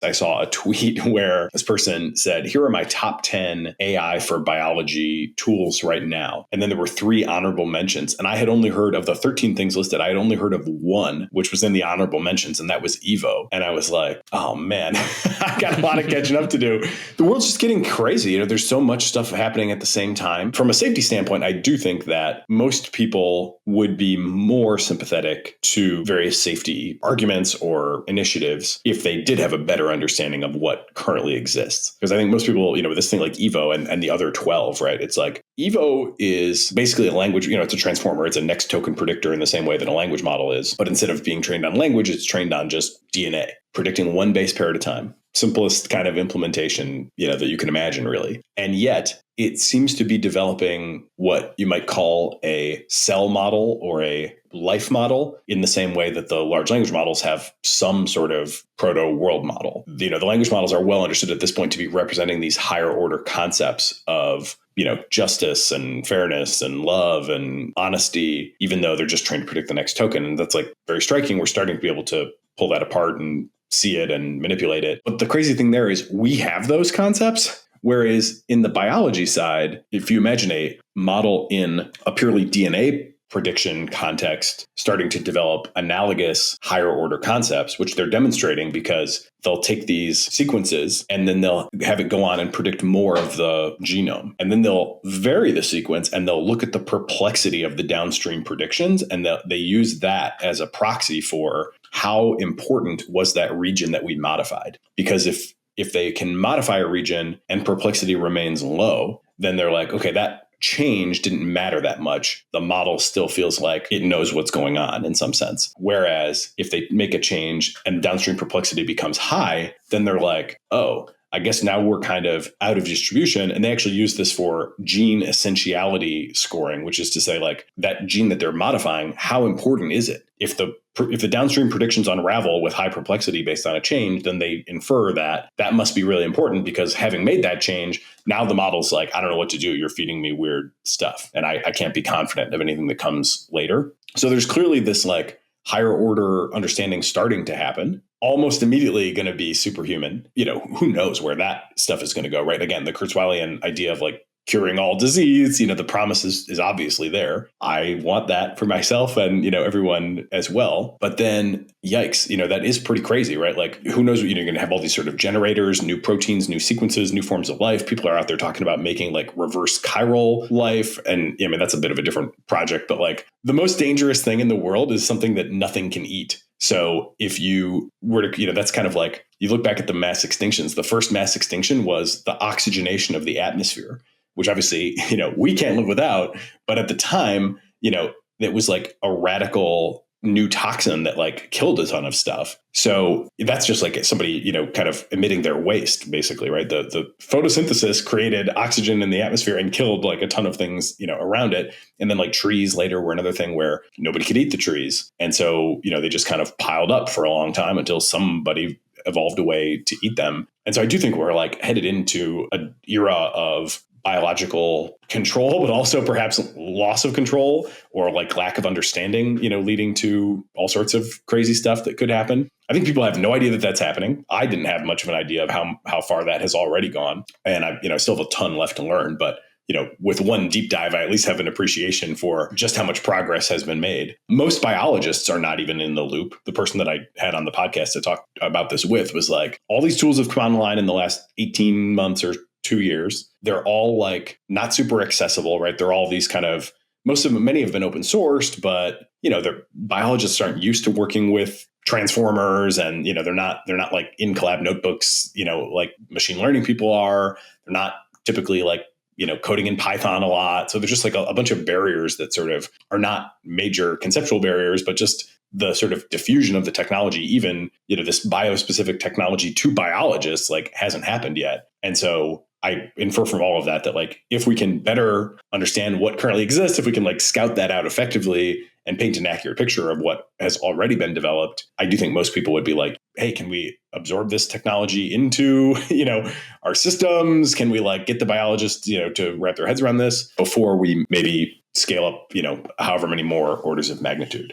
I saw a tweet where this person said, here are my top 10 AI for biology tools right now. And then there were 3 honorable mentions. And I had only heard of the 13 things listed. I had only heard of one, which was in the honorable mentions, and that was Evo. And I was like, oh man, I got a lot of catching up to do. The world's just getting crazy. There's so much stuff happening at the same time. From a safety standpoint, I do think that most people would be more sympathetic to various safety arguments or initiatives if they did have a better understanding of what currently exists. Because I think most people, with this thing like Evo and the other 12, right? It's like Evo is basically a language, it's a transformer. It's a next token predictor in the same way that a language model is. But instead of being trained on language, it's trained on just DNA, predicting one base pair at a time. Simplest kind of implementation, that you can imagine, really. And yet it seems to be developing what you might call a cell model or a life model in the same way that the large language models have some sort of proto world model. The language models are well understood at this point to be representing these higher order concepts of justice and fairness and love and honesty, even though they're just trying to predict the next token. And that's like very striking. We're starting to be able to pull that apart and see it and manipulate it. But the crazy thing there is we have those concepts. Whereas in the biology side, if you imagine a model in a purely DNA prediction context starting to develop analogous higher order concepts, which they're demonstrating because they'll take these sequences and then they'll have it go on and predict more of the genome. And then they'll vary the sequence and they'll look at the perplexity of the downstream predictions. And they use that as a proxy for how important was that region that we modified. Because if they can modify a region and perplexity remains low, then they're like, okay, that change didn't matter that much. The model still feels like it knows what's going on in some sense. Whereas if they make a change and downstream perplexity becomes high, then they're like, oh, I guess now we're kind of out of distribution. And they actually use this for gene essentiality scoring, which is to say, like, that gene that they're modifying, how important is it? If the downstream predictions unravel with high perplexity based on a change, then they infer that must be really important because having made that change, now the model's like, I don't know what to do. You're feeding me weird stuff. And I can't be confident of anything that comes later. So there's clearly this like higher order understanding starting to happen. Almost immediately going to be superhuman. Who knows where that stuff is going to go, right? Again, the Kurzweilian idea of like curing all disease, the promise is obviously there. I want that for myself and, everyone as well. But then, yikes, that is pretty crazy, right? Like, who knows, you're going to have all these sort of generators, new proteins, new sequences, new forms of life. People are out there talking about making like reverse chiral life. And that's a bit of a different project, but like the most dangerous thing in the world is something that nothing can eat. So if you were to, that's kind of like, you look back at the mass extinctions, the first mass extinction was the oxygenation of the atmosphere, which obviously, we can't live without. But at the time, it was like a radical new toxin that like killed a ton of stuff. So that's just like somebody, kind of emitting their waste, basically, right? The photosynthesis created oxygen in the atmosphere and killed like a ton of things, around it. And then like trees later were another thing where nobody could eat the trees. And so, they just kind of piled up for a long time until somebody evolved a way to eat them. And so I do think we're like headed into an era of biological control, but also perhaps loss of control or like lack of understanding, leading to all sorts of crazy stuff that could happen. I think people have no idea that that's happening. I didn't have much of an idea of how far that has already gone. And I still have a ton left to learn, but with one deep dive, I at least have an appreciation for just how much progress has been made. Most biologists are not even in the loop. The person that I had on the podcast to talk about this with was like, all these tools have come online in the last 18 months or 2 years. They're all like not super accessible, right? They're all these kind of, many have been open sourced, but the biologists aren't used to working with transformers and, they're not like in collab notebooks, like machine learning people are. They're not typically like, coding in Python a lot. So there's just like a bunch of barriers that sort of are not major conceptual barriers, but just the sort of diffusion of the technology, even, this biospecific technology to biologists, like hasn't happened yet. And so I infer from all of that like, if we can better understand what currently exists, if we can like scout that out effectively and paint an accurate picture of what has already been developed, I do think most people would be like, hey, can we absorb this technology into, our systems? Can we like get the biologists, to wrap their heads around this before we maybe scale up, however many more orders of magnitude?